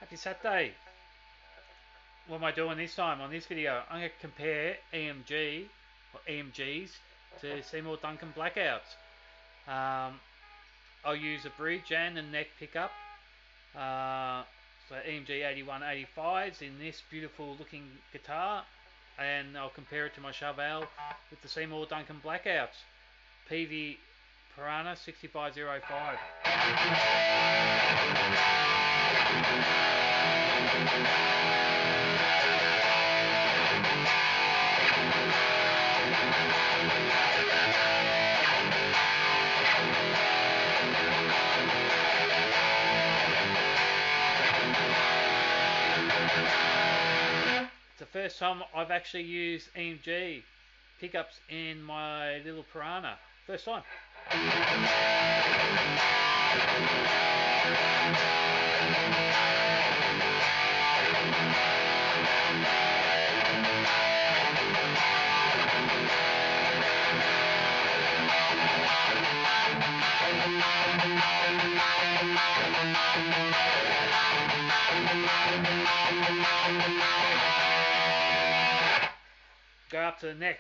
Happy Saturday. What am I doing this time on this video? I'm going to compare EMG or EMGs to Seymour Duncan Blackouts. I'll use a bridge and a neck pickup. So EMG 8185s in this beautiful looking guitar, and I'll compare it to my Chevelle with the Seymour Duncan Blackouts. Peavey PIRANHA 6505. It's the first time I've actually used EMG pickups in my little PIRANHA. First time. Go up to the neck.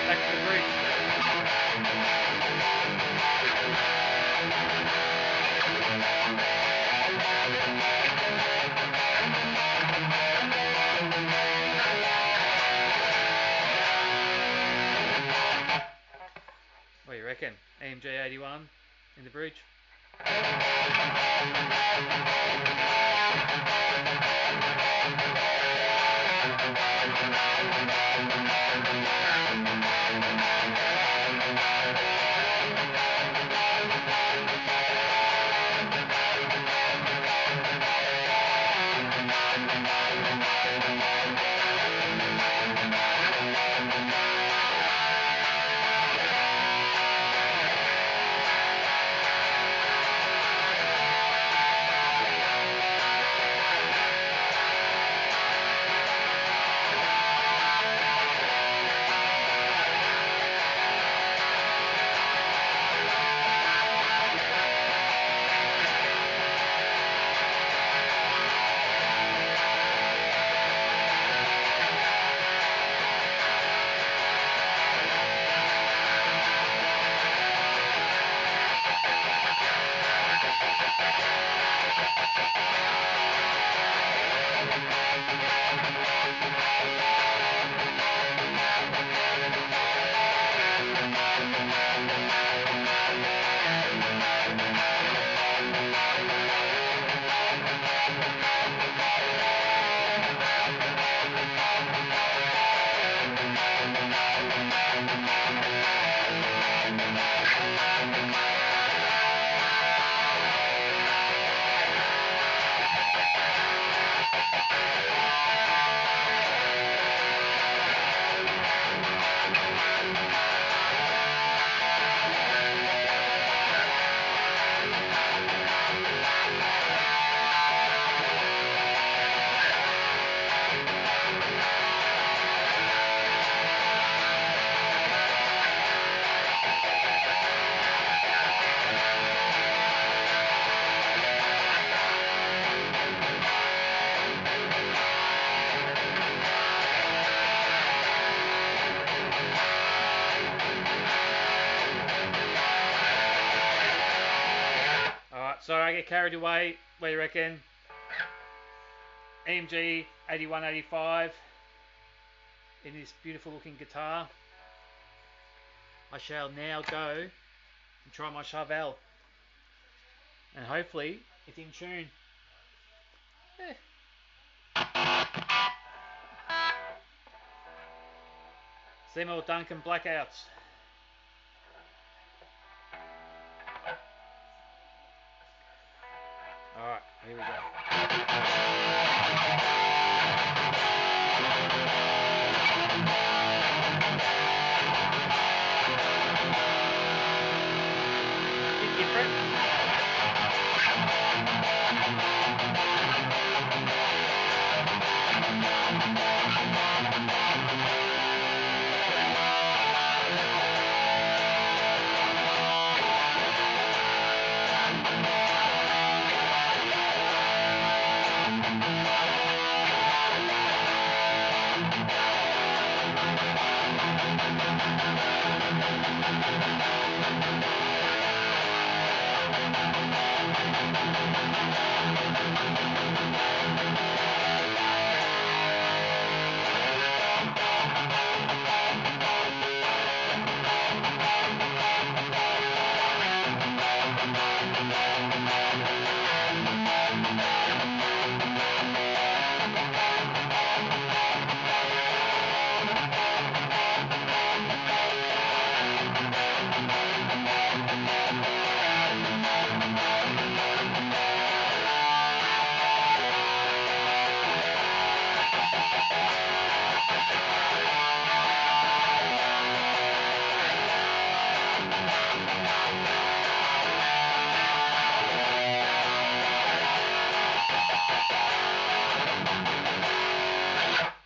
Back to the bridge. What do you reckon? EMG 81 in the bridge? Sorry, I get carried away. What do you reckon? EMG 8185 in this beautiful looking guitar. I shall now go and try my Chevelle, and hopefully it's in tune. Seymour Duncan Blackouts. Alright, here we go.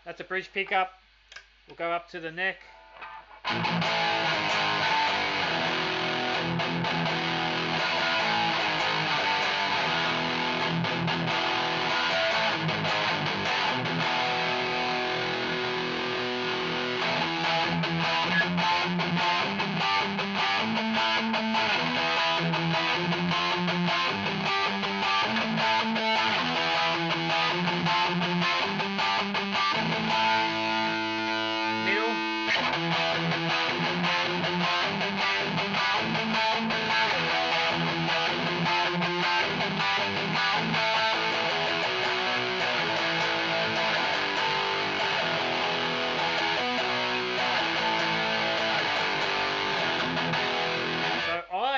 That's a bridge pickup. We'll go up to the neck.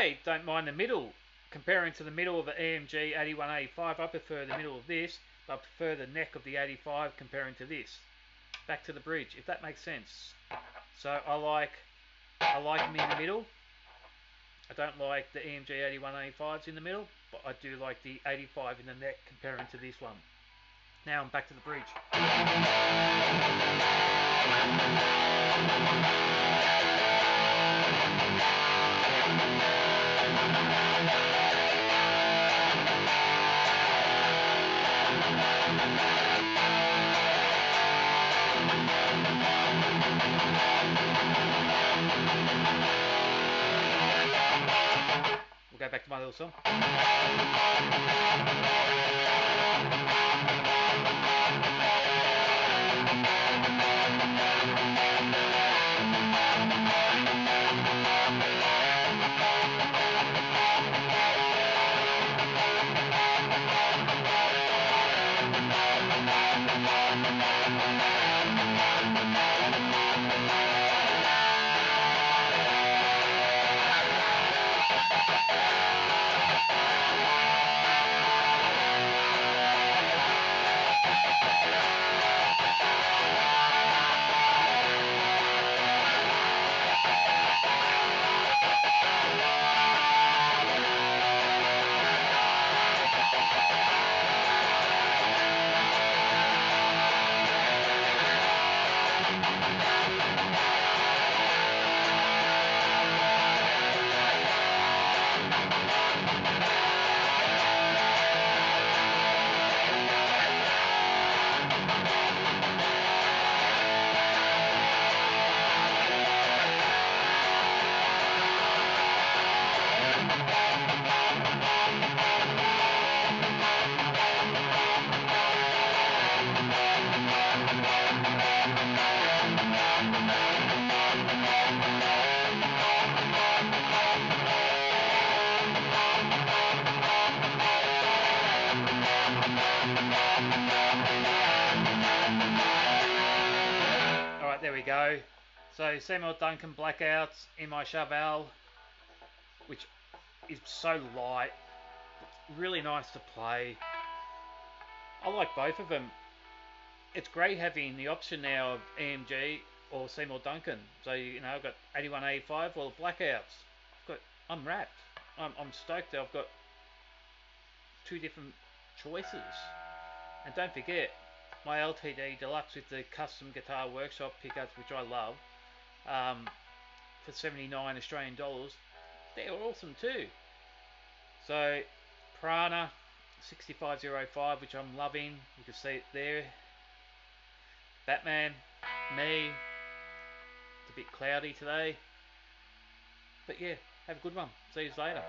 I don't mind the middle comparing to the middle of the EMG 8185. I prefer the middle of this, but I prefer the neck of the 85 comparing to this. Back to the bridge, if that makes sense. So I like them in the middle. I don't like the EMG 8185s in the middle, but I do like the 85 in the neck comparing to this one. Now I'm back to the bridge. We'll go back to my little song. There we go. So Seymour Duncan Blackouts in my Chevelle, which is so light, really nice to play. I like both of them. It's great having the option now of EMG or Seymour Duncan. So I've got 81, 85 or Blackouts. I'm wrapped. I'm stoked that I've got two different choices. And don't forget, my LTD Deluxe with the custom guitar workshop pickups, which I love, for 79 Australian dollars, they're awesome too. So, PIRANHA 6505, which I'm loving. You can see it there. Batman, me. It's a bit cloudy today. But yeah, have a good one. See you later.